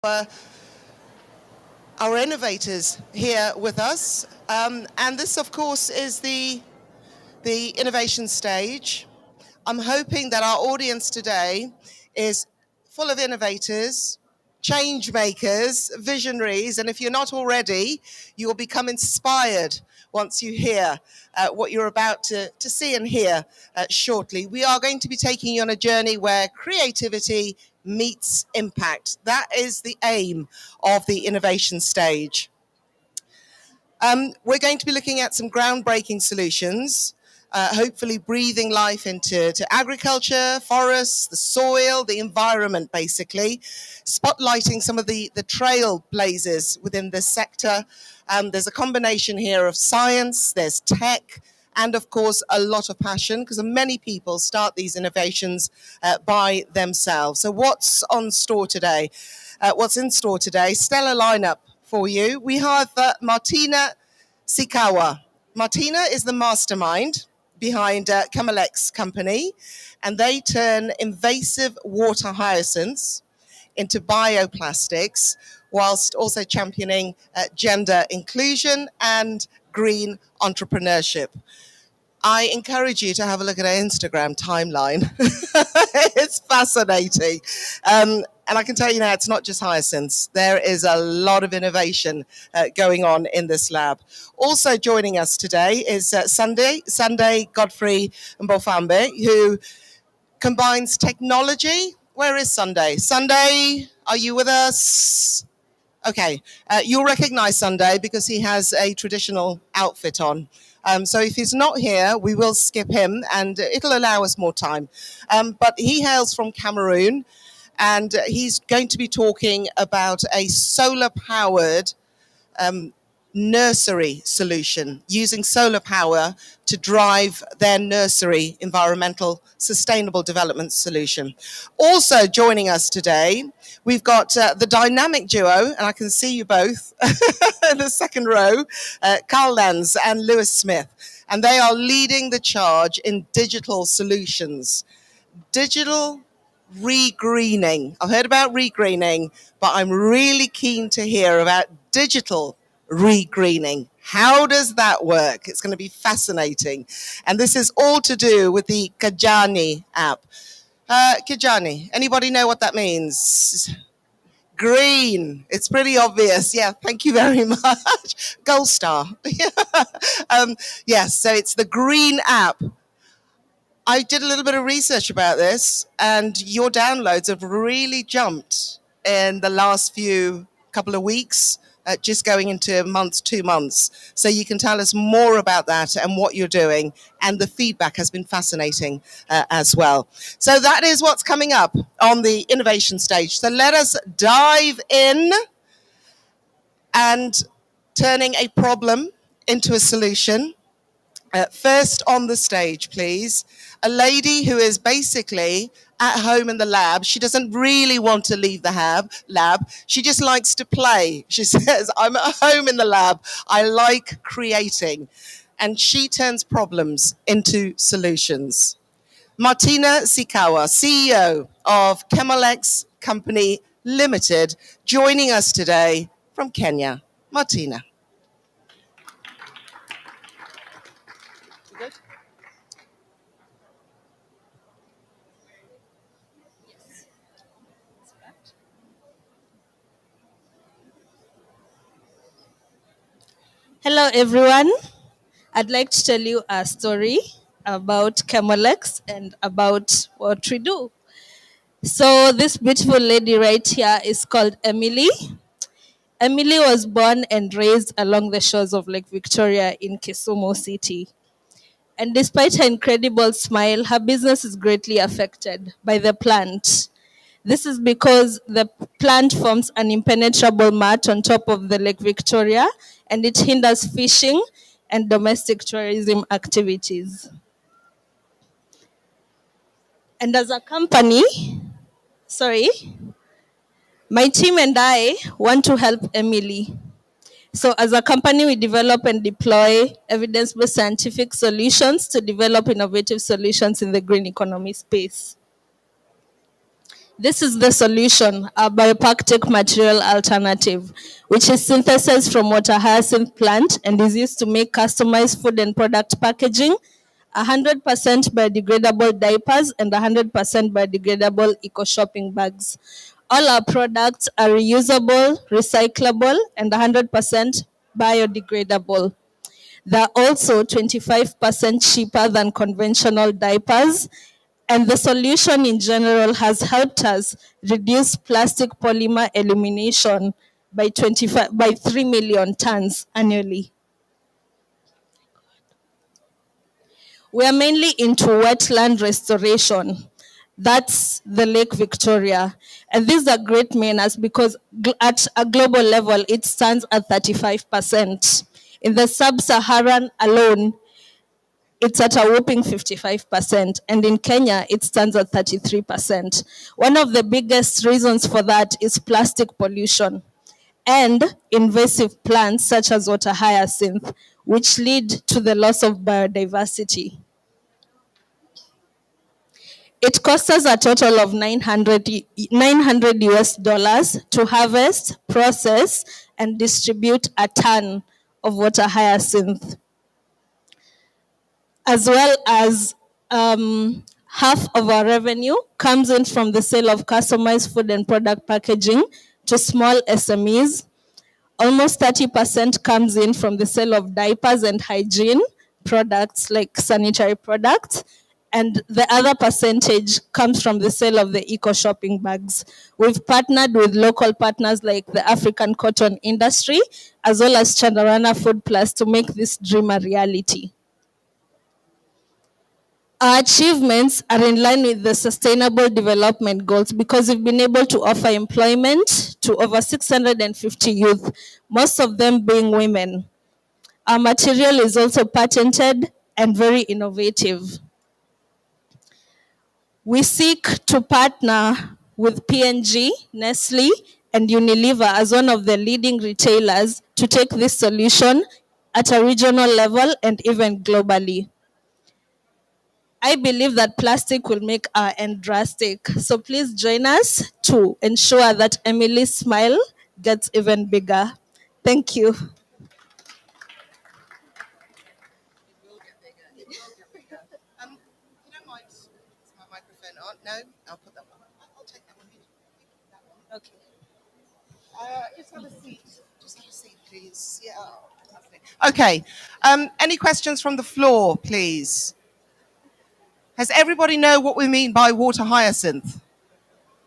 uh, our innovators here with us. And this, of course, is the innovation stage. I'm hoping that our audience today is full of innovators, change makers, visionaries, and if you're not already, you will become inspired once you hear what you're about to see and hear shortly. We are going to be taking you on a journey where creativity meets impact. That is the aim of the innovation stage. We're going to be looking at some groundbreaking solutions, hopefully breathing life into agriculture, forests, the soil, the environment, basically, spotlighting some of the trailblazers within this sector. There's a combination here of science, there's tech, and of course, a lot of passion, because many people start these innovations by themselves. So what's on store today? What's in store today? Stellar lineup for you. We have Martina Sikawa. Martina is the mastermind behind Chemolex company, and they turn invasive water hyacinths into bioplastics, whilst also championing gender inclusion and green entrepreneurship. I encourage you to have a look at our Instagram timeline. It's fascinating. And I can tell you now, it's not just hyacinths. There is a lot of innovation going on in this lab. Also joining us today is Sunday Godfrey Mbofambe, who combines technology. Where is Sunday? Sunday, are you with us? Okay, you'll recognize Sunday because he has a traditional outfit on. So if he's not here, we will skip him and it'll allow us more time. But he hails from Cameroon and he's going to be talking about a solar-powered nursery solution, using solar power to drive their nursery environmental sustainable development solution. Also joining us today, we've got the dynamic duo, and I can see you both in the second row, Carl Lenz and Lewis Smith, and they are leading the charge in digital solutions. Digital regreening. I've heard about regreening, but I'm really keen to hear about digital regreening. How does that work? It's going to be fascinating. And this is all to do with the Kijani app. Kijani, anybody know what that means? Green. It's pretty obvious. Yeah, thank you very much. Gold star. Yes, so it's the green app. I did a little bit of research about this, and your downloads have really jumped in the last couple of weeks, just going into 2 months. So you can tell us more about that and what you're doing, and the feedback has been fascinating as well. So that is what's coming up on the innovation stage. So let us dive in and turning a problem into a solution. First on the stage, please, a lady who is basically at home in the lab. She doesn't really want to leave the lab. She just likes to play. She says, I'm at home in the lab. I like creating. And she turns problems into solutions. Martina Sikawa, CEO of Chemolex Company Limited, joining us today from Kenya. Martina. Hello, everyone. I'd like to tell you a story about Chemolex and about what we do. So this beautiful lady right here is called Emily. Emily was born and raised along the shores of Lake Victoria in Kisumu City. And despite her incredible smile, her business is greatly affected by the plant. This is because the plant forms an impenetrable mat on top of the Lake Victoria, and it hinders fishing and domestic tourism activities. And as a company, my team and I want to help Emily. So as a company, we develop and deploy evidence-based scientific solutions to develop innovative solutions in the green economy space. This is the solution, a biopactic material alternative, which is synthesized from water hyacinth plant and is used to make customized food and product packaging, 100% biodegradable diapers, and 100% biodegradable eco-shopping bags. All our products are reusable, recyclable, and 100% biodegradable. They're also 25% cheaper than conventional diapers. And the solution in general has helped us reduce plastic polymer elimination by 3 million tons annually. We are mainly into wetland restoration. That's the Lake Victoria. And these are great manners because at a global level, it stands at 35%. In the sub-Saharan alone, it's at a whopping 55%. And in Kenya, it stands at 33%. One of the biggest reasons for that is plastic pollution and invasive plants such as water hyacinth, which lead to the loss of biodiversity. It costs us a total of 900 US dollars to harvest, process, and distribute a ton of water hyacinth, as well as half of our revenue comes in from the sale of customized food and product packaging to small SMEs. Almost 30% comes in from the sale of diapers and hygiene products like sanitary products. And the other percentage comes from the sale of the eco shopping bags. We've partnered with local partners like the African cotton industry, as well as Chandarana Food Plus to make this dream a reality. Our achievements are in line with the Sustainable Development Goals because we've been able to offer employment to over 650 youth, most of them being women. Our material is also patented and very innovative. We seek to partner with P&G, Nestle, and Unilever as one of the leading retailers to take this solution at a regional level and even globally. I believe that plastic will make our end drastic. So please join us to ensure that Emily's smile gets even bigger. Thank you. You don't mind my microphone on? No, I'll put that one. I'll take that one. That one. Okay. Just have a seat. Just have a seat, please. Yeah. Fantastic. Okay. Any questions from the floor, please? Does everybody know what we mean by water hyacinth?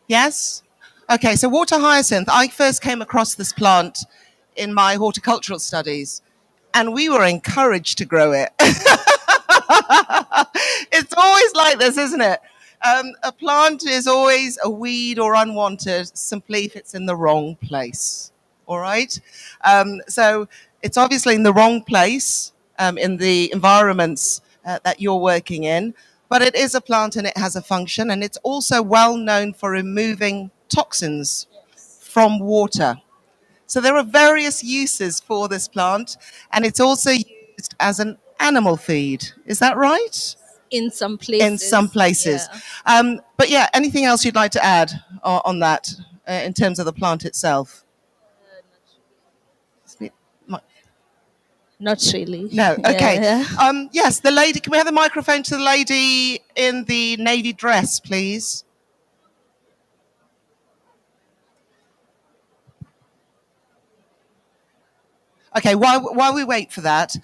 Yes? Okay, so water hyacinth, I first came across this plant in my horticultural studies, and we were encouraged to grow it. It's always like this, isn't it? A plant is always a weed or unwanted simply if it's in the wrong place. All right? So it's obviously in the wrong place in the environments that you're working in, but it is a plant and it has a function, and it's also well known for removing toxins from water. So there are various uses for this plant, and it's also used as an animal feed. Is that right? In some places. In some places. Yeah. But yeah, anything else you'd like to add on that in terms of the plant itself? Not really. No. Okay. Yeah. Yes, the lady. Can we have the microphone to the lady in the navy dress, please? Okay. While we wait for that,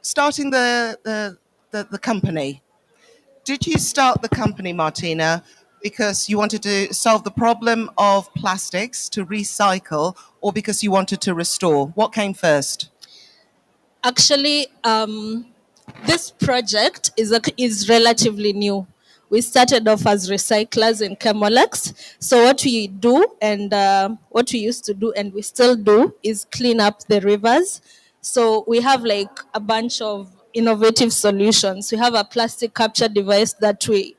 starting the company. Did you start the company, Martina, because you wanted to solve the problem of plastics to recycle, or because you wanted to restore? What came first? Actually, this project is relatively new. We started off as recyclers in Chemolex. So what we do and what we used to do and we still do is clean up the rivers. So we have like a bunch of innovative solutions. We have a plastic capture device that we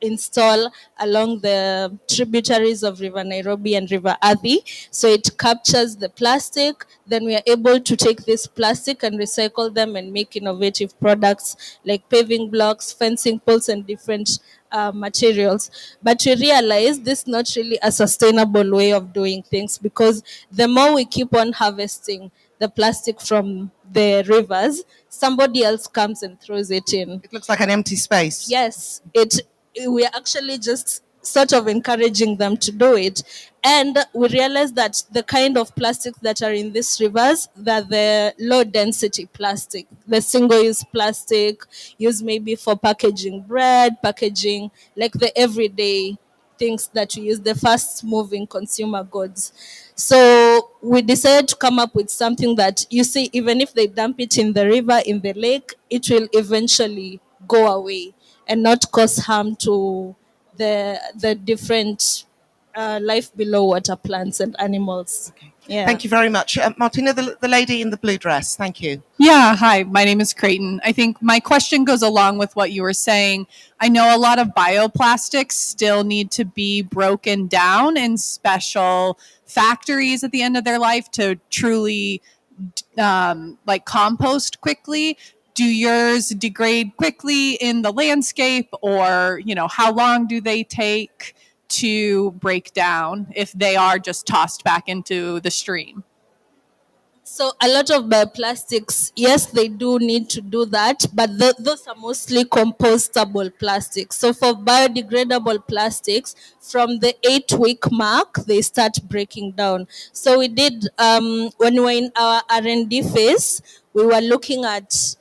install along the tributaries of River Nairobi and River Athi. So it captures the plastic. Then we are able to take this plastic and recycle them and make innovative products like paving blocks, fencing poles, and different materials. But we realize this is not really a sustainable way of doing things, because the more we keep on harvesting the plastic from the rivers, somebody else comes and throws it in. It looks like an empty space. Yes, we are actually just sort of encouraging them to do it. And we realize that the kind of plastics that are in these rivers, that the low density plastic, the single use plastic used maybe for packaging bread, packaging like the everyday things that we use, the fast moving consumer goods. So we decided to come up with something that, you see, even if they dump it in the river, in the lake, it will eventually go away and not cause harm to the different life below water plants and animals. Okay. Yeah. Thank you very much. Martina, the lady in the blue dress, thank you. Yeah, hi, my name is Creighton. I think my question goes along with what you were saying. I know a lot of bioplastics still need to be broken down in special factories at the end of their life to truly like compost quickly. Do yours degrade quickly in the landscape, or how long do they take to break down if they are just tossed back into the stream? So a lot of bioplastics, yes, they do need to do that, but those are mostly compostable plastics. So for biodegradable plastics, from the 8-week mark, they start breaking down. So we did, when we were in our R&D phase, we were looking at,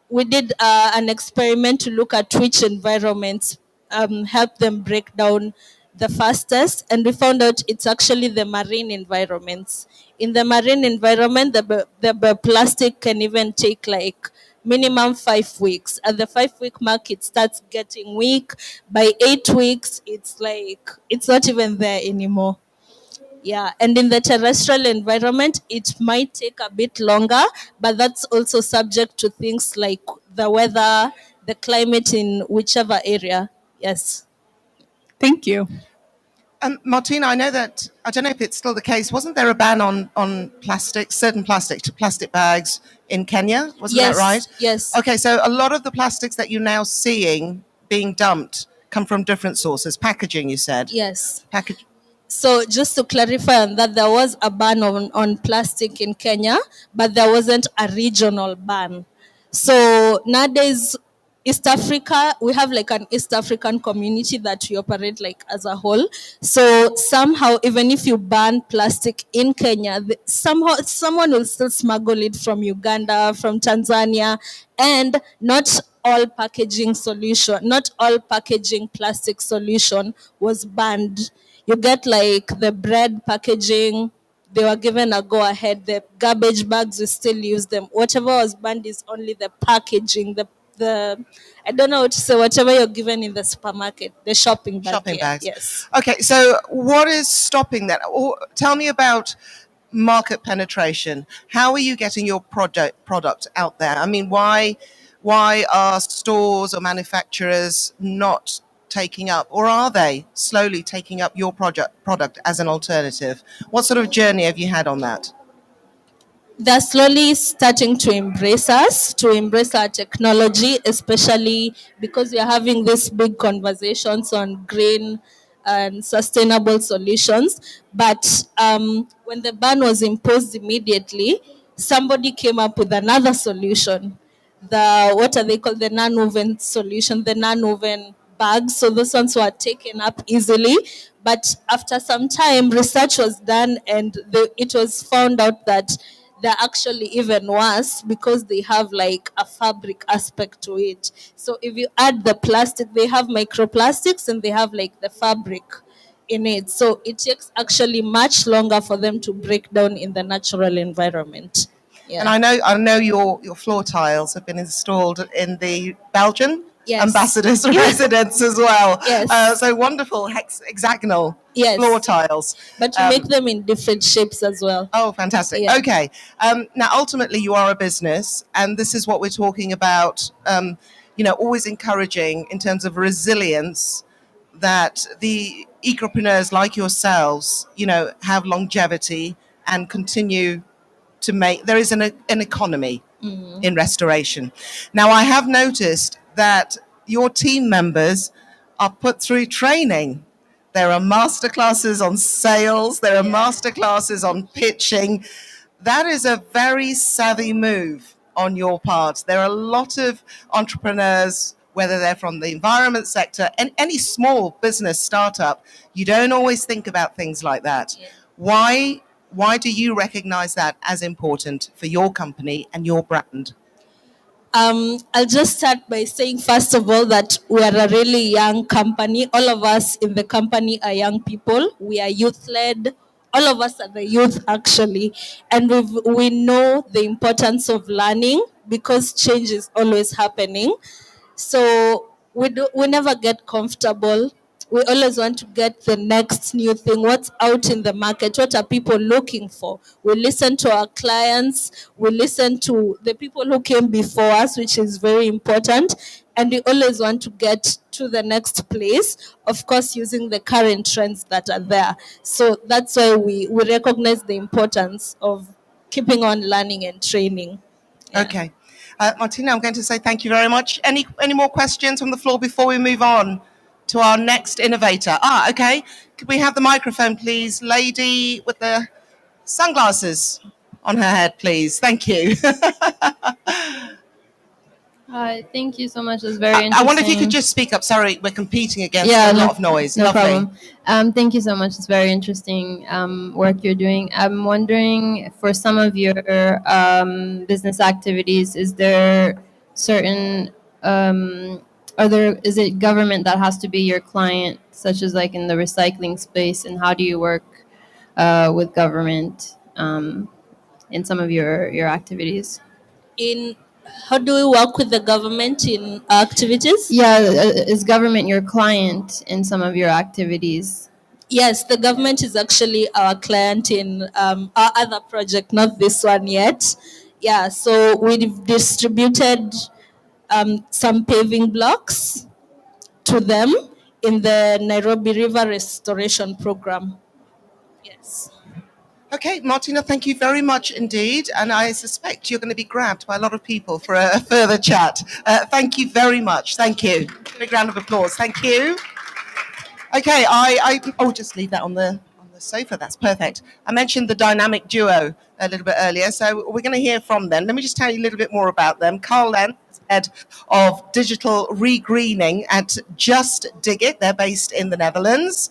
we did an experiment to look at which environments help them break down the fastest, and we found out it's actually the marine environments. In the marine environment, the plastic can even take like minimum 5 weeks. At the 5 week mark, it starts getting weak. By 8 weeks, it's like it's not even there anymore. Yeah, and in the terrestrial environment, it might take a bit longer, but that's also subject to things like the weather, the climate in whichever area. Yes. Thank you. Martina, I know that, I don't know if it's still the case, wasn't there a ban on plastic, certain plastic bags in Kenya? Wasn't Yes, that right? yes. Okay, so a lot of the plastics that you're now seeing being dumped come from different sources. Packaging, you said. Yes. Package. So just to clarify on that, there was a ban on plastic in Kenya, but there wasn't a regional ban. So nowadays, East Africa, we have like an East African community that we operate like as a whole. So somehow, even if you ban plastic in Kenya, somehow someone will still smuggle it from Uganda, from Tanzania, and not all packaging solution, not all packaging plastic solution was banned. You get like the bread packaging, they were given a go ahead. The garbage bags, we still use them. Whatever was banned is only the packaging, the I don't know what to say, whatever you're given in the supermarket, the shopping bag. Shopping bags. Yes. Okay, so what is stopping that? Or tell me about market penetration. How are you getting your product out there? I mean, why are stores or manufacturers not taking up, or are they slowly taking up your product as an alternative? What sort of journey have you had on that? They're slowly starting to embrace us, to embrace our technology, especially because we are having these big conversations on green and sustainable solutions. But when the ban was imposed immediately, somebody came up with another solution. The what are they called? The non-woven solution, the non-woven bags. So those ones were taken up easily. But after some time, research was done, and it was found out that they're actually even worse because they have like a fabric aspect to it. So if you add the plastic, they have microplastics and they have like the fabric in it. So it takes actually much longer for them to break down in the natural environment. Yeah. And I know your floor tiles have been installed in the Belgian Yes. ambassador's residence as well. Yes. So wonderful hexagonal Yes. floor tiles. But you make them in different shapes as well. Oh, fantastic. Yeah. Okay. Now, ultimately, you are a business, and this is what we're talking about, always encouraging in terms of resilience, that the ecopreneurs like yourselves, have longevity and continue to make, there is an economy in restoration. Now, I have noticed that your team members are put through training. There are masterclasses on sales. There are masterclasses on pitching. That is a very savvy move on your part. There are a lot of entrepreneurs, whether they're from the environment sector and any small business startup, you don't always think about things like that. Why do you recognize that as important for your company and your brand? I'll just start by saying, first of all, that we are a really young company. All of us in the company are young people. We are youth led. All of us are the youth, actually. And we know the importance of learning because change is always happening. So we never get comfortable. We always want to get the next new thing. What's out in the market? What are people looking for? We listen to our clients. We listen to the people who came before us, which is very important. And we always want to get to the next place, of course, using the current trends that are there. So that's why we recognize the importance of keeping on learning and training. Yeah. Okay. Martina, I'm going to say thank you very much. Any more questions from the floor before we move on to our next innovator? Okay. Could we have the microphone, please? Lady with the sunglasses on her head, please. Thank you. Hi, thank you so much. It's very interesting. I wonder if you could just speak up. Sorry, we're competing against a lot of noise. No Lovely. problem. Thank you so much. It's very interesting work you're doing. I'm wondering, for some of your business activities, is there certain is it government that has to be your client, such as like in the recycling space, and how do you work with government in some of your activities? How do we work with the government in our activities? Yeah, is government your client in some of your activities? Yes, the government is actually our client in our other project, not this one yet. Yeah, so we've distributed some paving blocks to them in the Nairobi River Restoration Program. Yes. Okay, Martina, thank you very much indeed. And I suspect you're going to be grabbed by a lot of people for a further chat. Thank you very much. Thank you. Big round of applause. Thank you. Okay, just leave that on the sofa. That's perfect. I mentioned the dynamic duo a little bit earlier, so we're going to hear from them. Let me just tell you a little bit more about them. Carl Lentz, head of digital regreening at Just Dig It. They're based in the Netherlands.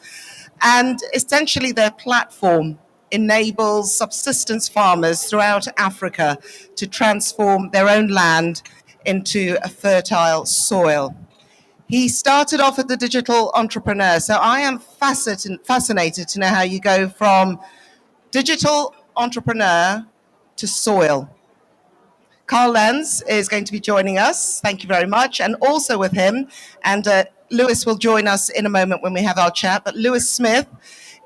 And essentially their platform enables subsistence farmers throughout Africa to transform their own land into a fertile soil. He started off as a digital entrepreneur, so I am fascinated to know how you go from digital entrepreneur to soil. Carl Lentz is going to be joining us. Thank you very much. And also with him, and Lewis will join us in a moment when we have our chat, but Lewis Smith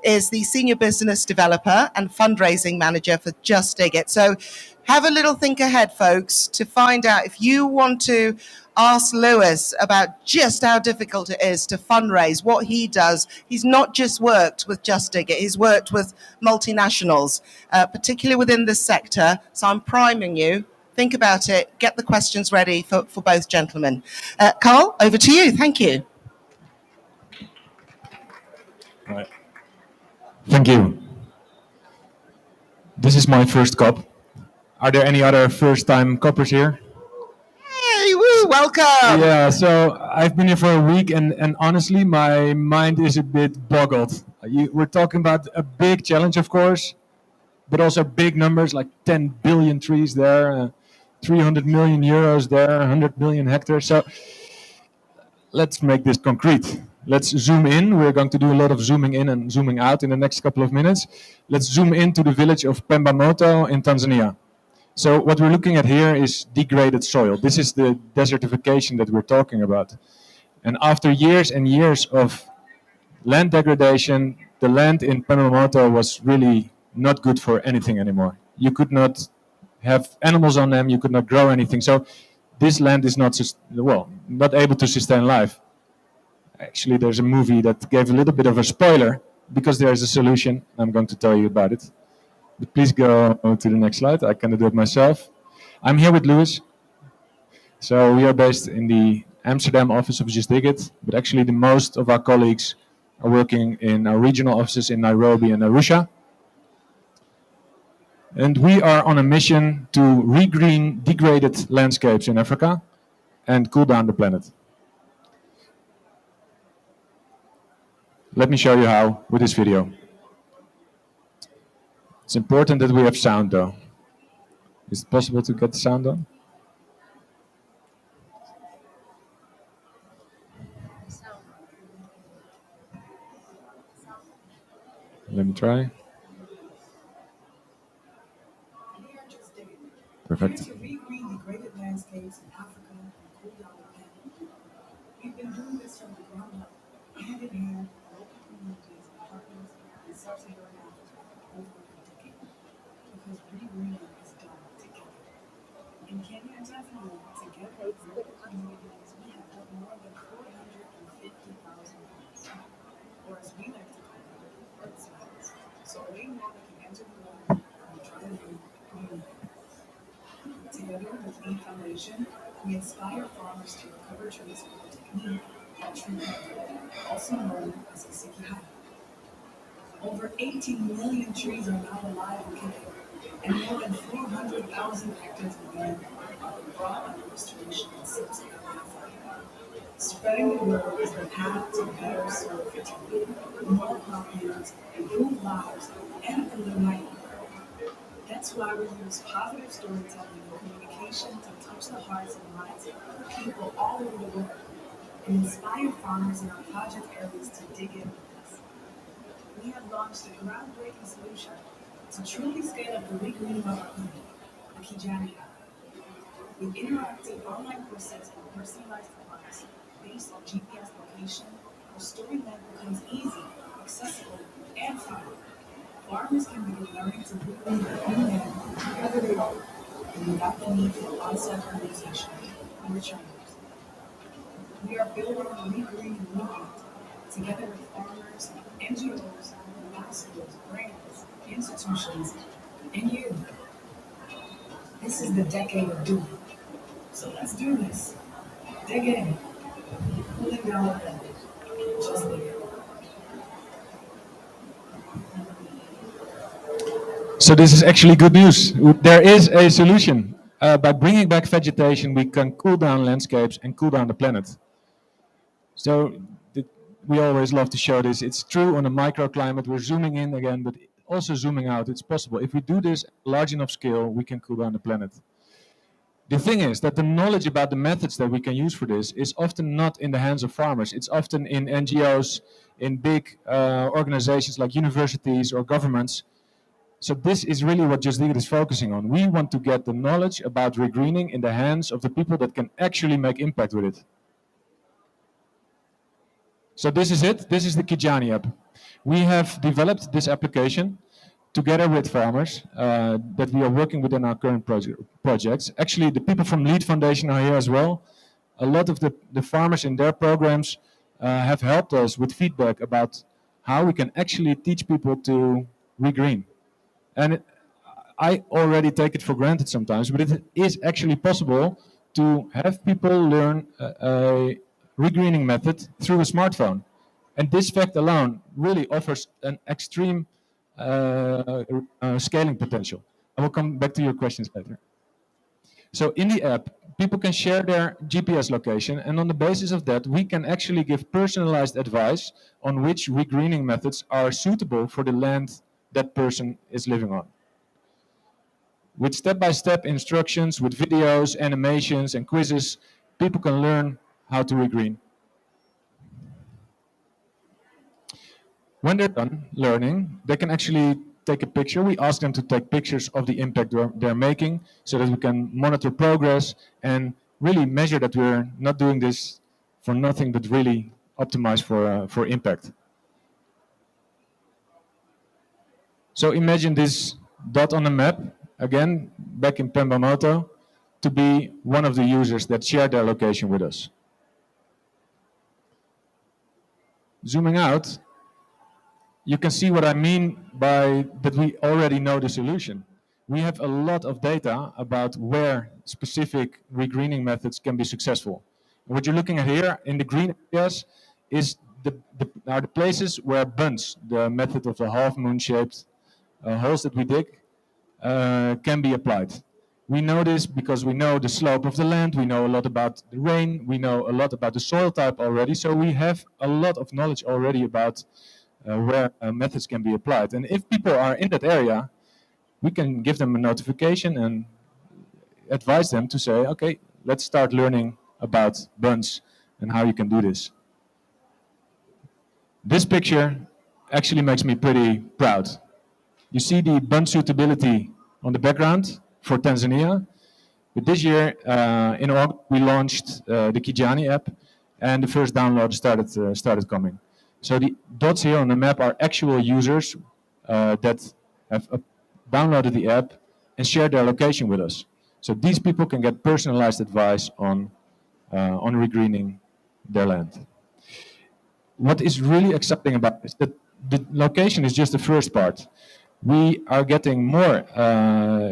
is the Senior Business Developer and Fundraising Manager for Just Dig It. So have a little think ahead, folks, to find out if you want to ask Lewis about just how difficult it is to fundraise, what he does. He's not just worked with Just Dig It, he's worked with multinationals, particularly within this sector. So I'm priming you. Think about it. Get the questions ready for both gentlemen. Carl, over to you. Thank you. Right. Thank you. This is my first COP. Are there any other first-time COPers here? Hey, woo, welcome. Yeah, so I've been here for a week, and honestly, my mind is a bit boggled. We're talking about a big challenge, of course, but also big numbers like 10 billion trees there, 300 million euros there, 100 million hectares. So let's make this concrete. Let's zoom in. We're going to do a lot of zooming in and zooming out in the next couple of minutes. Let's zoom into the village of Pembamoto in Tanzania. So what we're looking at here is degraded soil. This is the desertification that we're talking about. And after years and years of land degradation, the land in Pembamoto was really not good for anything anymore. You could not have animals on them, you could not grow anything. So this land is not able to sustain life. Actually, there's a movie that gave a little bit of a spoiler because there is a solution. I'm going to tell you about it. But please go to the next slide. I can do it myself. I'm here with Lewis. So we are based in the Amsterdam office of Just Dig It, but actually the most of our colleagues are working in our regional offices in Nairobi and Arusha. And we are on a mission to regreen degraded landscapes in Africa and cool down the planet. Let me show you how with this video. It's important that we have sound though. Is it possible to get the sound on? Let me try. Perfect. To regreen degraded landscapes in Africa and cool down the planet. We've been doing this from the ground up, hand in hand with local communities and partners in sub-Saharan Africa for over a decade. Because regreening is done together. In Kenya and Tanzania, together with local communities, we have done more than 450,000 homes, or as we like to call them, earth smiles. So rainwater can enter the water and dry the green. Together with the Foundation, we inspire farmers to recover trees with a technique called tree planting, also known as a SIGA-INTO. Over 18 million trees are now alive in Kenya, and more than 400,000 hectares of land are brought under restoration in sub-Saharan Africa. Spreading the word is the path to better soil fertility, more crop yields, improved lives, and a new life. That's why we use positive storytelling and communication to touch the hearts and minds of people all over the world and inspire farmers in our project areas to dig in with us. We have launched a groundbreaking solution to truly scale up the regreening of our planet, the Kijani app. With interactive online courses and personalized advice based on GPS location, restoring land becomes easy, accessible, and fun. Farmers can begin learning to regreen their own land wherever they are, and without the need for on-site organization or trainers. We are building a regreening movement together with farmers, NGOs, ambassadors, brands, institutions, and you. This is the decade of doing. So let's do this. Dig in. Cooling down the planet. Just dig in. So this is actually good news. There is a solution. By bringing back vegetation, we can cool down landscapes and cool down the planet. So we always love to show this. It's true on a microclimate. We're zooming in again, but also zooming out. It's possible. If we do this large enough scale, we can cool down the planet. The thing is that the knowledge about the methods that we can use for this is often not in the hands of farmers. It's often in NGOs, in big organizations like universities or governments. So this is really what Just Dig It is focusing on. We want to get the knowledge about regreening in the hands of the people that can actually make impact with it. So this is it. This is the Kijani app. We have developed this application together with farmers that we are working with in our current projects. Actually, the people from Lead Foundation are here as well. A lot of the farmers in their programs have helped us with feedback about how we can actually teach people to regreen. And I already take it for granted sometimes, but it is actually possible to have people learn a regreening method through a smartphone. And this fact alone really offers an extreme scaling potential. I will come back to your questions later. So in the app, people can share their GPS location, and on the basis of that, we can actually give personalized advice on which regreening methods are suitable for the land that person is living on. With step-by-step instructions, with videos, animations, and quizzes, people can learn how to regreen. When they're done learning, they can actually take a picture. We ask them to take pictures of the impact they're making so that we can monitor progress and really measure that we're not doing this for nothing but really optimize for impact. So imagine this dot on the map, again, back in Pembamoto, to be one of the users that share their location with us. Zooming out, you can see what I mean by that we already know the solution. We have a lot of data about where specific regreening methods can be successful. What you're looking at here in the green areas is are the places where bunds, the method of the half moon shaped holes that we dig, can be applied. We know this because we know the slope of the land, we know a lot about the rain, we know a lot about the soil type already, so we have a lot of knowledge already about where methods can be applied. And if people are in that area, we can give them a notification and advise them to say, okay, let's start learning about bunds and how you can do this. This picture actually makes me pretty proud. You see the bund suitability on the background for Tanzania. But this year, in August, we launched the Kijani app, and the first download started coming. So the dots here on the map are actual users that have downloaded the app and shared their location with us. So these people can get personalized advice on regreening their land. What is really exciting about this is that the location is just the first part. We are getting more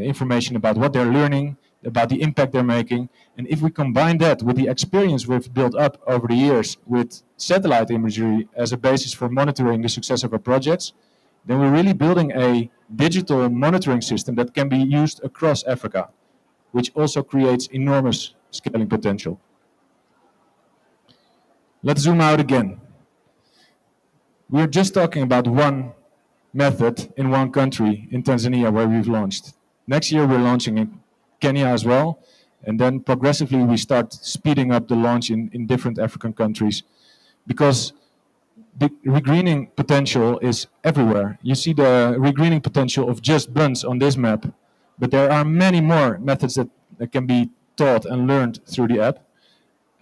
information about what they're learning, about the impact they're making. And if we combine that with the experience we've built up over the years with satellite imagery as a basis for monitoring the success of our projects, then we're really building a digital monitoring system that can be used across Africa, which also creates enormous scaling potential. Let's zoom out again. We're just talking about one method in one country, in Tanzania, where we've launched. Next year, we're launching in Kenya as well. And then progressively, we start speeding up the launch in different African countries, because the regreening potential is everywhere. You see the regreening potential of just bunds on this map, but there are many more methods that can be taught and learned through the app.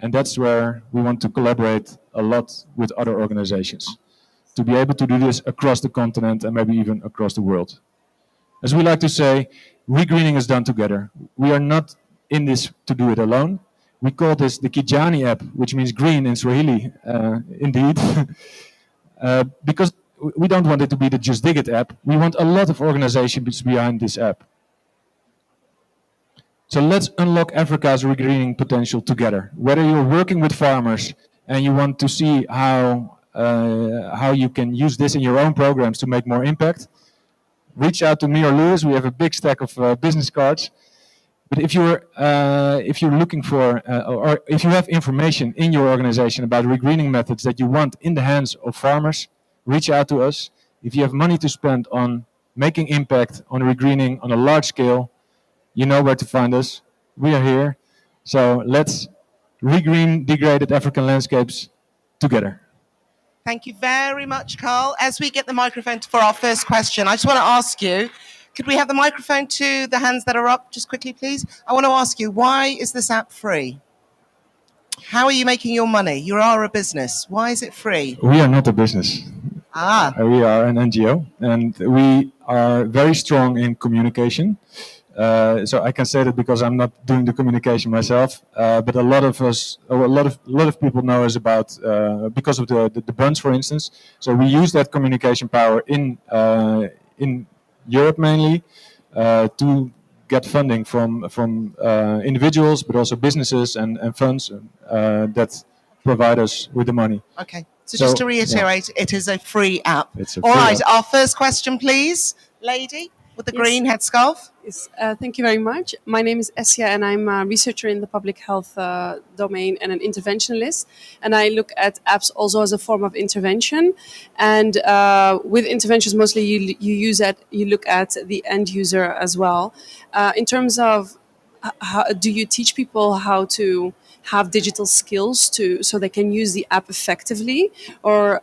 And that's where we want to collaborate a lot with other organizations, to be able to do this across the continent and maybe even across the world. As we like to say, regreening is done together. We are not in this to do it alone. We call this the Kijani app, which means green in Swahili, indeed. Because we don't want it to be the Just Dig It app. We want a lot of organizations behind this app. So let's unlock Africa's regreening potential together. Whether you're working with farmers and you want to see how you can use this in your own programs to make more impact, reach out to me or Lewis. We have a big stack of business cards. But if you're looking for, or if you have information in your organization about regreening methods that you want in the hands of farmers, reach out to us. If you have money to spend on making impact on regreening on a large scale, you know where to find us. We are here. So let's regreen degraded African landscapes together. Thank you very much, Carl. As we get the microphone for our first question, I just want to ask you, could we have the microphone to the hands that are up just quickly, please? I want to ask you, why is this app free? How are you making your money? You are a business. Why is it free? We are not a business. We are an NGO, and we are very strong in communication. So I can say that because I'm not doing the communication myself, but a lot of us, a lot of people know us about because of the bunds, for instance. So we use that communication power in Europe mainly to get funding from individuals, but also businesses and funds that provide us with the money. Okay. So just to reiterate, it is a free app. It's a All free right. app. Our first question, please, lady with the green headscarf. Yes, thank you very much. My name is Essia, and I'm a researcher in the public health domain and an interventionalist. And I look at apps also as a form of intervention. And with interventions, mostly you look at the end user as well. In terms of how do you teach people how to have digital skills so they can use the app effectively, or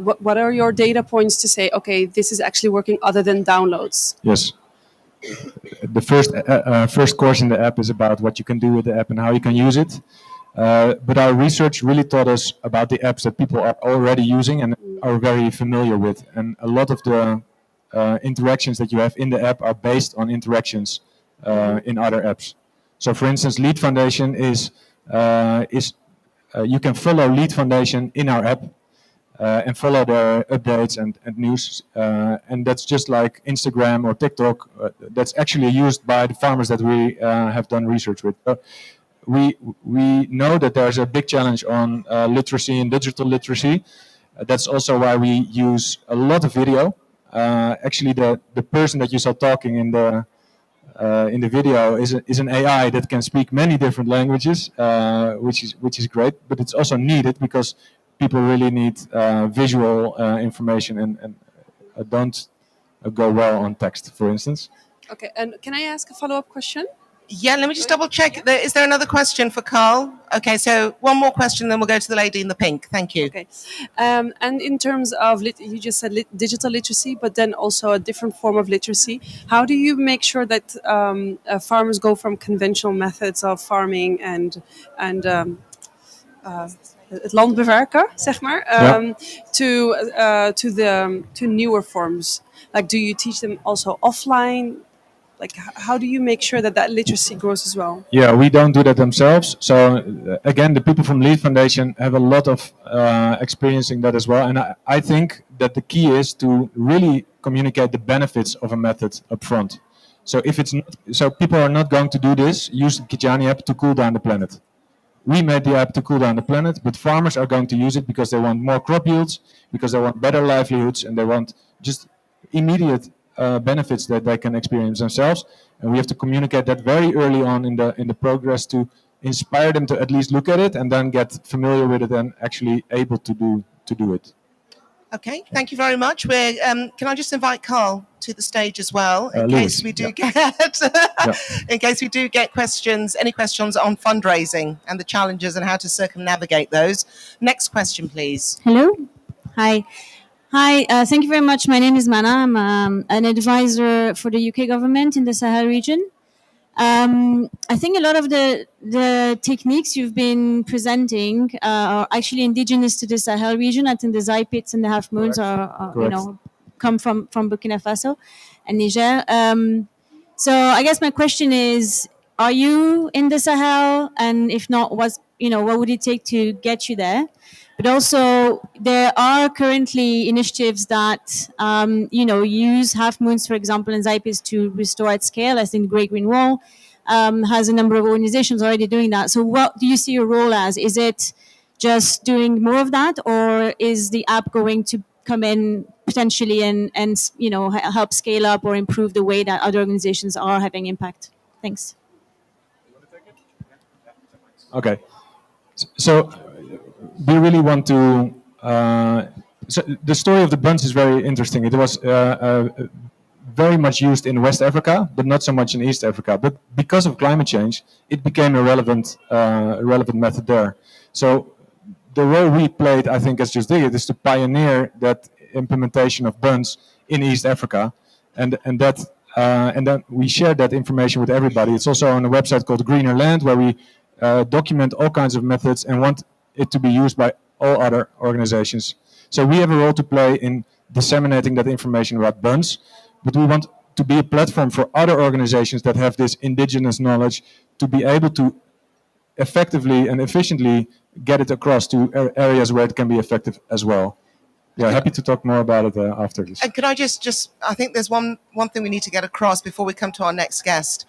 what are your data points to say, okay, this is actually working other than downloads? Yes. The first course in the app is about what you can do with the app and how you can use it. But our research really taught us about the apps that people are already using and are very familiar with. And a lot of the interactions that you have in the app are based on interactions in other apps. So, for instance, Lead Foundation is you can follow Lead Foundation in our app and follow their updates and news. And that's just like Instagram or TikTok. That's actually used by the farmers that we have done research with. So we know that there's a big challenge on literacy and digital literacy. That's also why we use a lot of video. Actually, the person that you saw talking in the video is an AI that can speak many different languages, which is great. But it's also needed because people really need visual information and don't go well on text, for instance. Okay, and can I ask a follow-up question? Yeah, let me just double check. Is there another question for Carl? Okay, so one more question, then we'll go to the lady in the pink. Thank you. Okay, and in terms of you just said digital literacy, but then also a different form of literacy. How do you make sure that farmers go from conventional methods of farming and het land bewerken, zeg maar, to newer forms? Like, do you teach them also offline? Like, how do you make sure that that literacy grows as well? Yeah, we don't do that themselves. So again, the people from Lead Foundation have a lot of experience in that as well. And I think that the key is to really communicate the benefits of a method up front. So if it's not, so people are not going to do this, use the Kijani app to cool down the planet. We made the app to cool down the planet, but farmers are going to use it because they want more crop yields, because they want better livelihoods, and they want just immediate benefits that they can experience themselves. And we have to communicate that very early on in the progress to inspire them to at least look at it and then get familiar with it and actually able to do it. Okay, thank you very much. Can I just invite Carl to the stage as well, in Lewis, case we do in case we do get questions, any questions on fundraising and the challenges and how to circumnavigate those. Next question, please. Hello. Hi. Hi, thank you very much. My name is Mana. I'm an advisor for the UK government in the Sahel region. I think a lot of the techniques you've been presenting are actually indigenous to the Sahel region. I think the Zai pits and the half moons are come from Burkina Faso and Niger. So I guess my question is, are you in the Sahel? And if not, what would it take to get you there? But also, there are currently initiatives that, use half moons, for example, and ZIPIS to restore at scale. I think Great Green Wall has a number of organizations already doing that. So what do you see your role as? Is it just doing more of that, or is the app going to come in potentially and help scale up or improve the way that other organizations are having impact? Thanks. Okay. So we really want to. So the story of the buns is very interesting. It was very much used in West Africa, but not so much in East Africa. But because of climate change, it became a relevant method there. So the role we played, I think, as Just Dig It, is to pioneer that implementation of buns in East Africa, and then we shared that information with everybody. It's also on a website called Greener Land, where we document all kinds of methods and want it to be used by all other organizations. So we have a role to play in disseminating that information about buns, but we want to be a platform for other organizations that have this indigenous knowledge to be able to effectively and efficiently get it across to areas where it can be effective as well. Yeah, happy to talk more about it after this. And could I just I think there's one thing we need to get across before we come to our next guest,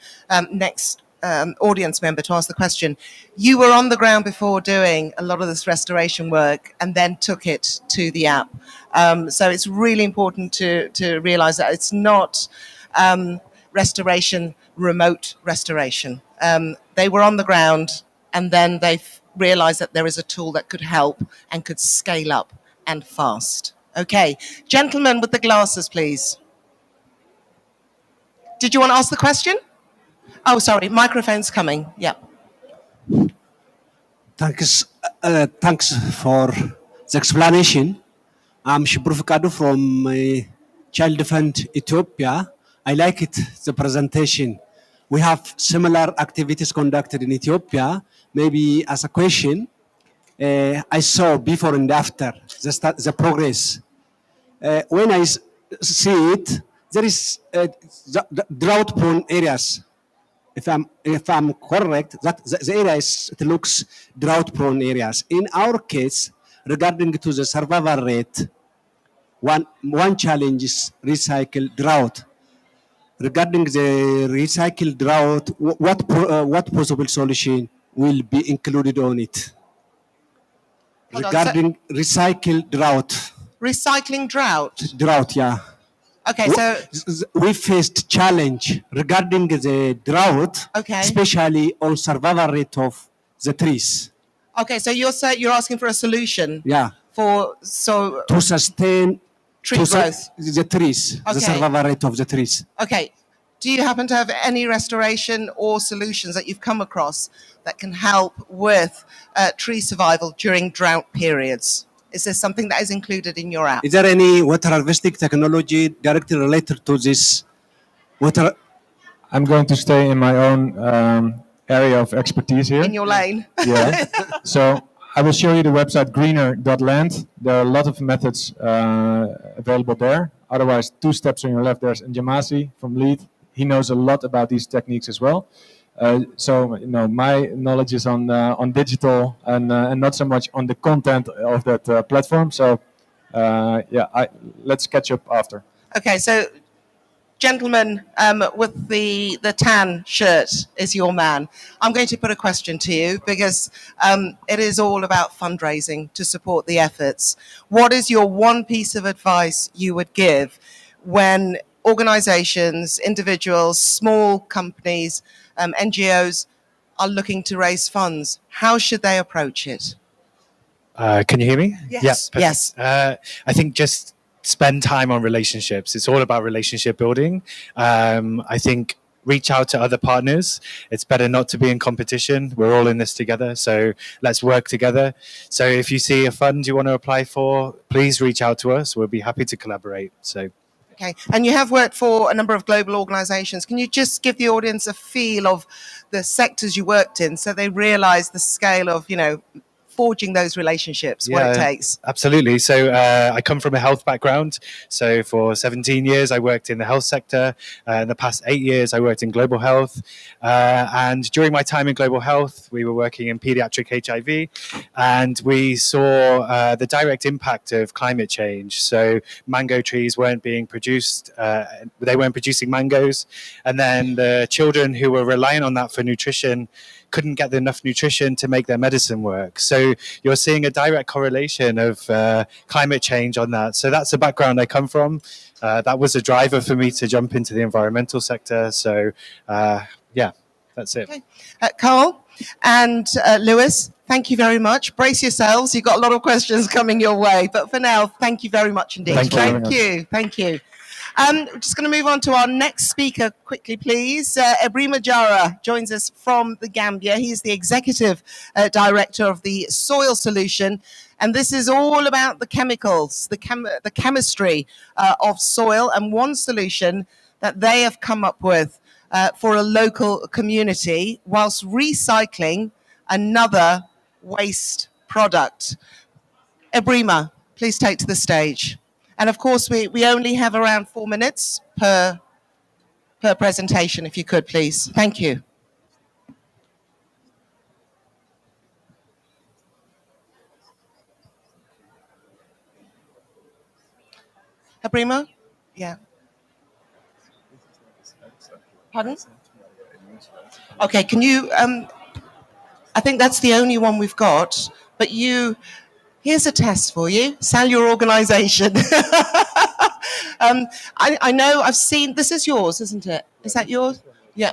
audience member to ask the question. You were on the ground before doing a lot of this restoration work and then took it to the app. So it's really important to realize that it's not restoration, remote restoration. They were on the ground and then they realized that there is a tool that could help and could scale up and fast. Okay, gentlemen with the glasses, please. Did you want to ask the question? Oh, sorry, microphone's coming. Yeah. Thanks for the explanation. I'm Shibru Fikadu from Child Fund Ethiopia. I like it, the presentation. We have similar activities conducted in Ethiopia. Maybe as a question, I saw before and after the progress. When I see it, there is drought-prone areas. If I'm correct, that the areas, it looks drought-prone areas. In our case, regarding to the survival rate, one challenge is recycle drought. Regarding the recycle drought, what possible solution will be included on it. Hold on, Regarding recycle drought. Recycling drought? Drought, yeah. Okay, so we faced challenge regarding the drought, okay, especially on survival rate of the trees. Okay, so you're asking for a solution. Yeah. To sustain tree growth. The trees, the survival rate of the trees. Okay. Do you happen to have any restoration or solutions that you've come across that can help with tree survival during drought periods? Is there something that is included in your app? Is there any water harvesting technology directly related to this water? I'm going to stay in my own area of expertise here. In your lane. Yeah. So I will show you the website greener.land. There are a lot of methods available there. Otherwise, 2 steps on your left, there's Njamasi from Lead. He knows a lot about these techniques as well. So my knowledge is on digital and not so much on the content of that platform. So let's catch up after. Okay, so gentleman with the tan shirt is your man. I'm going to put a question to you because it is all about fundraising to support the efforts. What is your one piece of advice you would give when organizations, individuals, small companies, NGOs are looking to raise funds? How should they approach it? Can you hear me? Yes. Yeah, yes. I think just spend time on relationships. It's all about relationship building. I think reach out to other partners. It's better not to be in competition. We're all in this together, so let's work together. So if you see a fund you want to apply for, please reach out to us. We'll be happy to collaborate. So. Okay, and you have worked for a number of global organizations. Can you just give the audience a feel of the sectors you worked in so they realize the scale of, forging those relationships, what it takes? Absolutely. So I come from a health background. So for 17 years, I worked in the health sector. In the past 8 years, I worked in global health. And during my time in global health, we were working in pediatric HIV. And we saw the direct impact of climate change. So mango trees weren't being produced. They weren't producing mangoes. And then the children who were relying on that for nutrition couldn't get enough nutrition to make their medicine work. So you're seeing a direct correlation of climate change on that. So that's the background I come from. That was a driver for me to jump into the environmental sector. So that's it. Okay. Carl and Lewis, thank you very much. Brace yourselves. You've got a lot of questions coming your way. But for now, thank you very much indeed. Thank you. We're just going to move on to our next speaker quickly, please. Ebrima Jara joins us from the Gambia. He's the Executive Director of the Soil Solution. And this is all about the chemicals, the chemistry of soil, and one solution that they have come up with for a local community whilst recycling another waste product. Ebrima, please take to the stage. And of course, we only have around 4 minutes per presentation, if you could, please. Thank you. Ebrima? Yeah. Pardon? Okay, can you, I think that's the only one we've got, but here's a test for you. Sell your organization. I know I've seen, this is yours, isn't it? Is that yours? Yeah.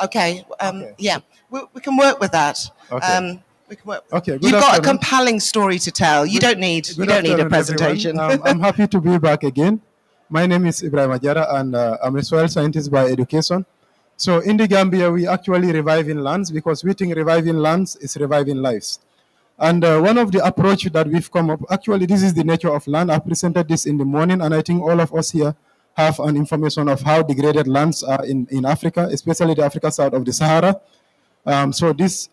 Okay. Yeah, we can work with that. Okay. We can work. Okay. You've got a compelling story to tell. You don't need a presentation. I'm happy to be back again. My name is Ibrahim Ajara, and I'm a soil scientist by education. So in the Gambia, we actually reviving lands because we think reviving lands is reviving lives. And one of the approach that we've come up, actually, this is the nature of land. I presented this in the morning, and I think all of us here have an information of how degraded lands are in Africa, especially the Africa south of the Sahara. So this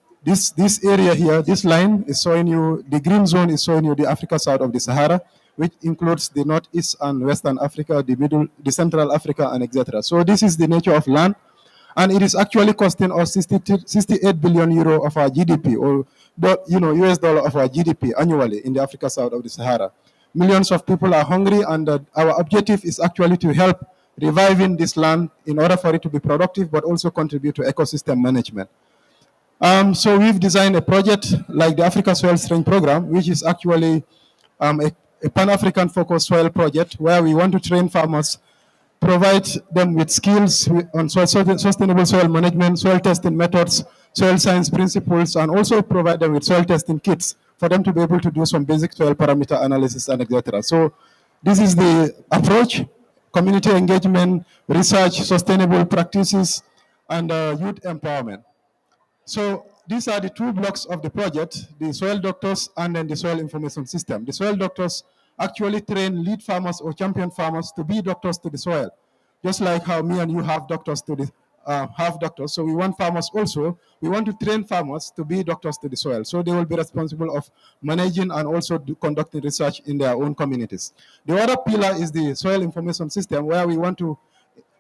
area here, this line is showing you, the green zone is showing you the Africa south of the Sahara, which includes the northeast and western Africa, the middle, the central Africa, and etc. So this is the nature of land. And it is actually costing us 68 billion euro of our GDP, or US dollar of our GDP annually in the Africa south of the Sahara. Millions of people are hungry, and our objective is actually to help reviving this land in order for it to be productive, but also contribute to ecosystem management. So we've designed a project like the Africa Soil Strength Program, which is actually a Pan-African focused soil project where we want to train farmers, provide them with skills on sustainable soil management, soil testing methods, soil science principles, and also provide them with soil testing kits for them to be able to do some basic soil parameter analysis and etc. So this is the approach: community engagement, research, sustainable practices, and youth empowerment. So these are the two blocks of the project: the soil doctors and then the soil information system. The soil doctors actually train lead farmers or champion farmers to be doctors to the soil, just like how me and you have doctors to the have doctors. So we want farmers also, we want to train farmers to be doctors to the soil. So they will be responsible of managing and also conducting research in their own communities. The other pillar is the soil information system, where we want to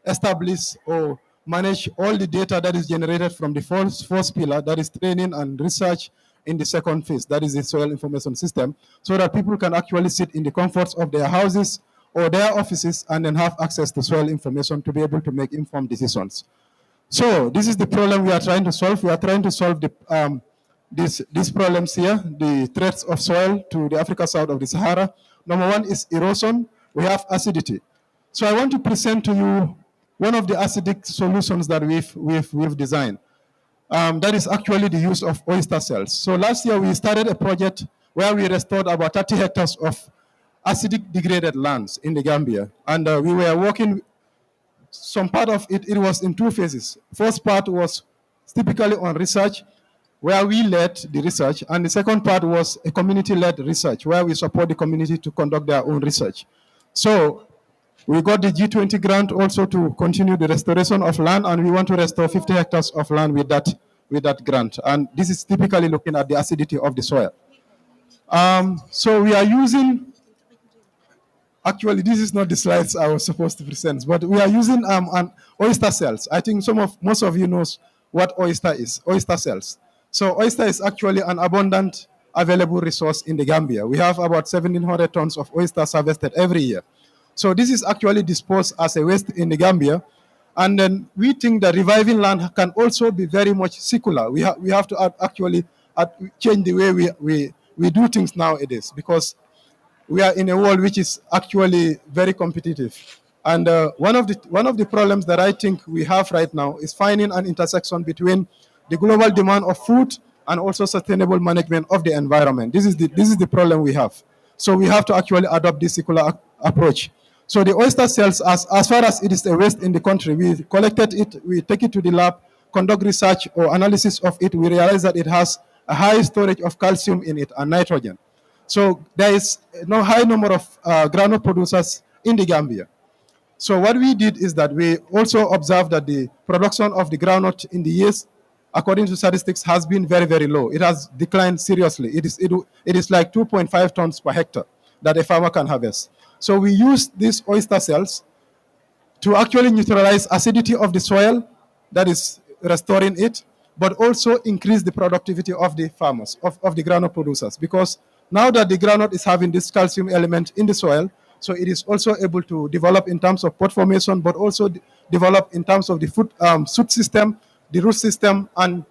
establish or manage all the data that is generated from the first pillar, that is training and research, in the second phase, that is the soil information system, so that people can actually sit in the comforts of their houses or their offices and then have access to soil information to be able to make informed decisions. So this is the problem we are trying to solve. We are trying to solve these problems here, the threats of soil to the Africa south of the Sahara. Number one is erosion. We have acidity. So I want to present to you one of the acidic solutions that we've designed. That is actually the use of oyster cells. So last year we started a project where we restored about 30 hectares of acidic degraded lands in the Gambia. And we were working, some part of it, it was in two phases. First part was typically on research, where we led the research. And the second part was a community-led research, where we support the community to conduct their own research. So we got the G20 grant also to continue the restoration of land, and we want to restore 50 hectares of land with that grant. And this is typically looking at the acidity of the soil. So we are using, actually this is not the slides I was supposed to present, but we are using oyster cells. I think most of you knows what oyster is, oyster cells. So oyster is actually an abundant available resource in the Gambia. We have about 1,700 tons of oysters harvested every year. So this is actually disposed as a waste in the Gambia. And then we think that reviving land can also be very much circular. We have to actually change the way we do things nowadays, because we are in a world which is actually very competitive. And one of the problems that I think we have right now is finding an intersection between the global demand of food and also sustainable management of the environment. This is the problem we have. So we have to actually adopt this circular approach. So the oyster cells, as far as it is a waste in the country, we collected it, we take it to the lab, conduct research or analysis of it. We realize that it has a high storage of calcium in it and nitrogen. So there is no high number of groundnut producers in the Gambia. So what we did is that we also observed that the production of the groundnut in the years, according to statistics, has been very, very low. It has declined seriously. It is like 2.5 tons per hectare that a farmer can harvest. So we use these oyster cells to actually neutralize acidity of the soil, that is restoring it, but also increase the productivity of the farmers, of the groundnut producers, because now that the groundnut is having this calcium element in the soil, so it is also able to develop in terms of pod formation, but also develop in terms of the shoot system, the root system, and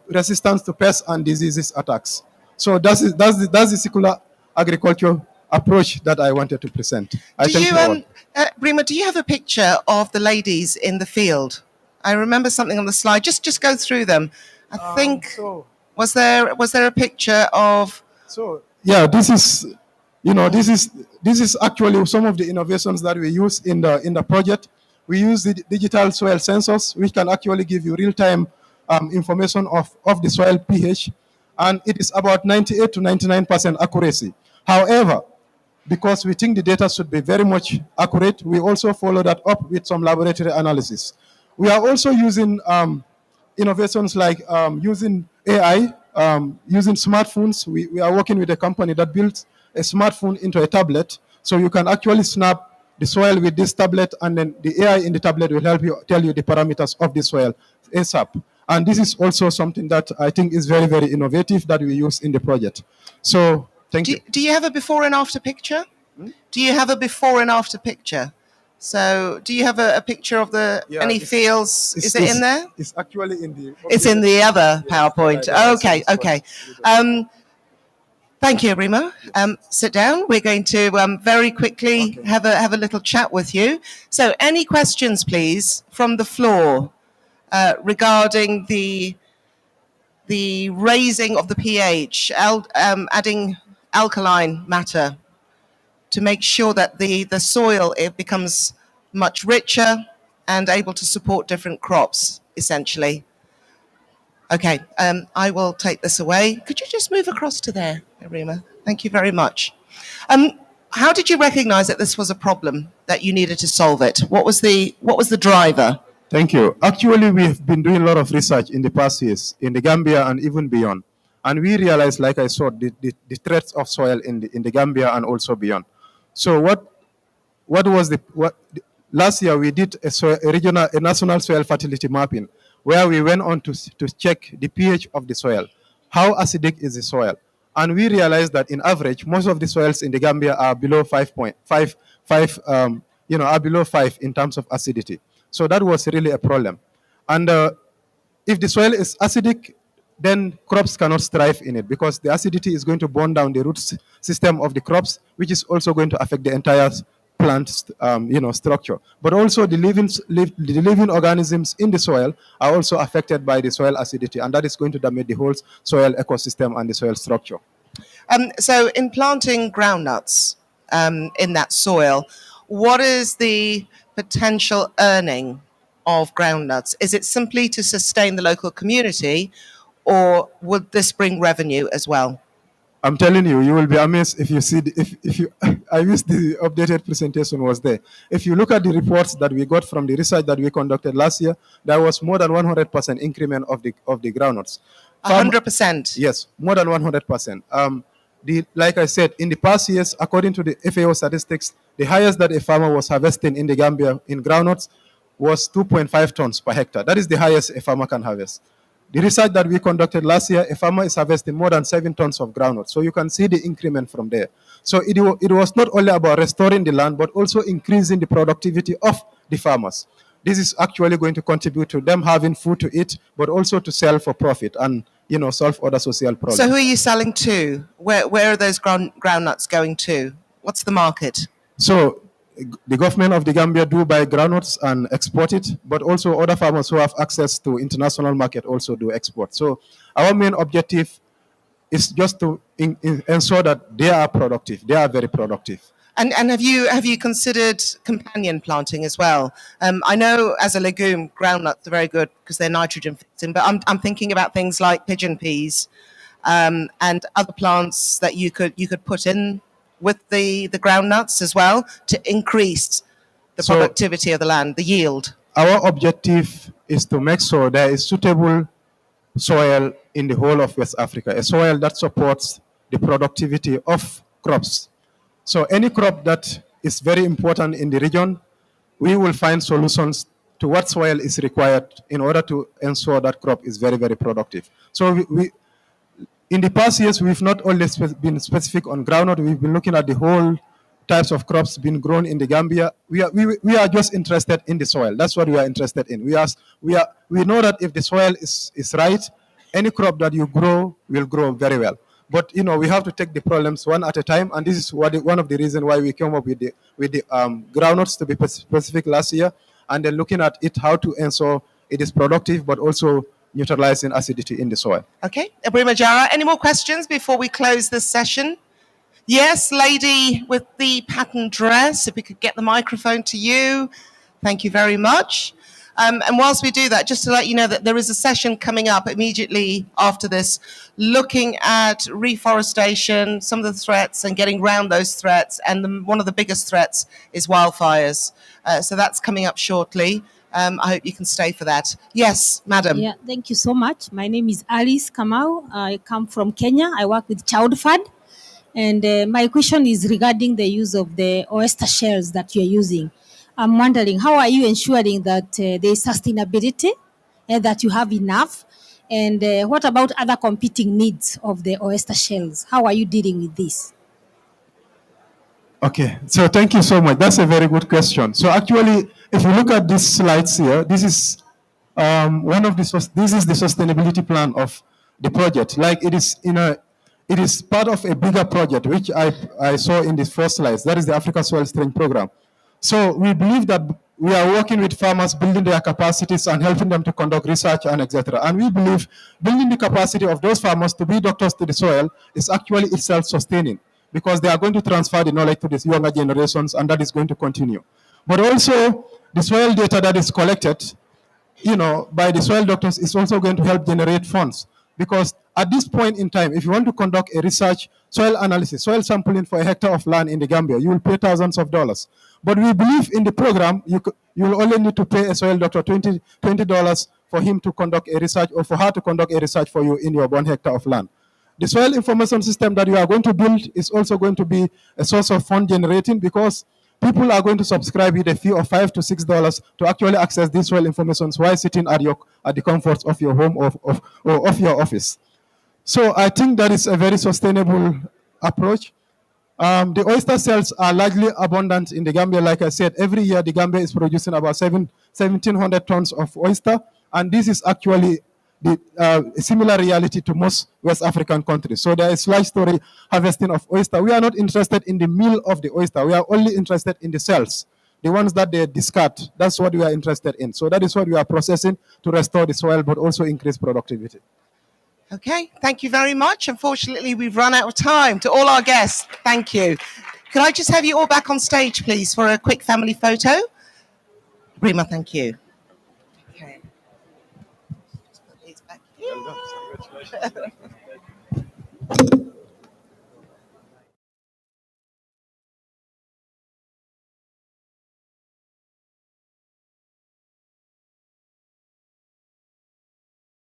resistance to pests and diseases attacks. So that's the circular agriculture approach that I wanted to present. Brima, do you have a picture of the ladies in the field? I remember something on the slide. Just go through them. I think was there a picture of? So yeah, this is actually some of the innovations that we use in the project. We use the digital soil sensors, which can actually give you real-time information of the soil pH, and it is about 98 to 99% accuracy. However, because we think the data should be very much accurate, we also follow that up with some laboratory analysis. We are also using innovations like using AI, using smartphones. We are working with a company that builds a smartphone into a tablet, so you can actually snap the soil with this tablet, and then the AI in the tablet will help you tell you the parameters of the soil ASAP. And this is also something that I think is very, very innovative that we use in the project. So thank you. Do you have a before and after picture? Do you have a before and after picture? So, do you have a picture of any fields? Is it in there? It's actually in the. It's in the other PowerPoint. Okay, okay. Thank you, Rima. Sit down. We're going to very quickly have a little chat with you. So, any questions, please, from the floor regarding the raising of the pH, adding alkaline matter to make sure that the soil becomes much richer and able to support different crops, essentially. Okay, I will take this away. Could you just move across to there, Rima? Thank you very much. How did you recognize that this was a problem, that you needed to solve it? What was the driver? Thank you. Actually, we've been doing a lot of research in the past years in the Gambia and even beyond. And we realized, like I saw, the threats of soil in the Gambia and also beyond. So last year we did a national soil fertility mapping where we went on to check the pH of the soil. How acidic is the soil? And we realized that in average, most of the soils in the Gambia are below 5.5, are below 5 in terms of acidity. So that was really a problem. And if the soil is acidic, then crops cannot thrive in it because the acidity is going to burn down the root system of the crops, which is also going to affect the entire plant structure. But also the living organisms in the soil are also affected by the soil acidity, and that is going to damage the whole soil ecosystem and the soil structure. So in planting groundnuts in that soil, what is the potential earning of groundnuts? Is it simply to sustain the local community, or would this bring revenue as well? I'm telling you, you will be amazed if you see, I wish the updated presentation was there. If you look at the reports that we got from the research that we conducted last year, there was more than 100% increment of the groundnuts. 100%? Yes, more than 100%. Like I said, in the past years, according to the FAO statistics, the highest that a farmer was harvesting in the Gambia in groundnuts was 2.5 tons per hectare. That is the highest a farmer can harvest. The research that we conducted last year, a farmer is harvesting more than 7 tons of groundnut. So you can see the increment from there. So it was not only about restoring the land, but also increasing the productivity of the farmers. This is actually going to contribute to them having food to eat, but also to sell for profit and solve other social problems. So who are you selling to? Where are those groundnuts going to? What's the market? So the government of the Gambia do buy groundnuts and export it, but also other farmers who have access to international market also do export. So our main objective is just to ensure that they are productive. They are very productive. And have you considered companion planting as well? I know as a legume, groundnuts are very good because they're nitrogen fixing, but I'm thinking about things like pigeon peas and other plants that you could put in with the groundnuts as well to increase the productivity of the land, the yield. Our objective is to make sure there is suitable soil in the whole of West Africa, a soil that supports the productivity of crops. So any crop that is very important in the region, we will find solutions to what soil is required in order to ensure that crop is very, very productive. So we in the past years, we've not only been specific on groundnut, we've been looking at the whole types of crops being grown in the Gambia. We are just interested in the soil. That's what we are interested in. We know that if the soil is right, any crop that you grow will grow very well. But we have to take the problems one at a time, and this is one of the reasons why we came up with the groundnuts, to be specific, last year, and then looking at it how to ensure it is productive, but also neutralizing acidity in the soil. Okay, Ibrahima Jara, any more questions before we close this session? Yes, lady with the patterned dress, if we could get the microphone to you. Thank you very much. And whilst we do that, just to let you know that there is a session coming up immediately after this, looking at reforestation, some of the threats and getting around those threats. And one of the biggest threats is wildfires. So that's coming up shortly. I hope you can stay for that. Yes, madam. Yeah, thank you so much. My name is Alice Kamau. I come from Kenya. I work with ChildFund. And my question is regarding the use of the oyster shells that you're using. I'm wondering, how are you ensuring that there is sustainability and that you have enough? And what about other competing needs of the oyster shells? How are you dealing with this? Okay, so thank you so much. That's a very good question. So actually, if you look at these slides here, this is this is the sustainability plan of the project. Like it is part of a bigger project, which I saw in the first slides. That is the Africa Soil Strength Program. So we believe that we are working with farmers, building their capacities and helping them to conduct research and etc. And we believe building the capacity of those farmers to be doctors to the soil is actually itself sustaining, because they are going to transfer the knowledge to these younger generations, and that is going to continue. But also, the soil data that is collected, by the soil doctors is also going to help generate funds. Because at this point in time, if you want to conduct a research, soil analysis, soil sampling for a hectare of land in the Gambia, you will pay thousands of dollars. But we believe in the program, you will only need to pay a soil doctor $20 for him to conduct a research, or for her to conduct a research for you in your 1 hectare of land. The soil information system that you are going to build is also going to be a source of fund generating, because people are going to subscribe with a fee of $5 to $6 to actually access these soil information while sitting at the comforts of your home or of your office. So I think that is a very sustainable approach. The oyster shells are largely abundant in the Gambia. Like I said, every year the Gambia is producing about 1,700 tons of oyster, and this is actually a similar reality to most West African countries. So there is large story harvesting of oyster. We are not interested in the meal of the oyster. We are only interested in the cells, the ones that they discard. That's what we are interested in. So that is what we are processing to restore the soil, but also increase productivity. Okay, thank you very much. Unfortunately, we've run out of time. To all our guests, thank you. Could I just have you all back on stage, please, for a quick family photo? Rima, thank you. Okay. Just put these back here.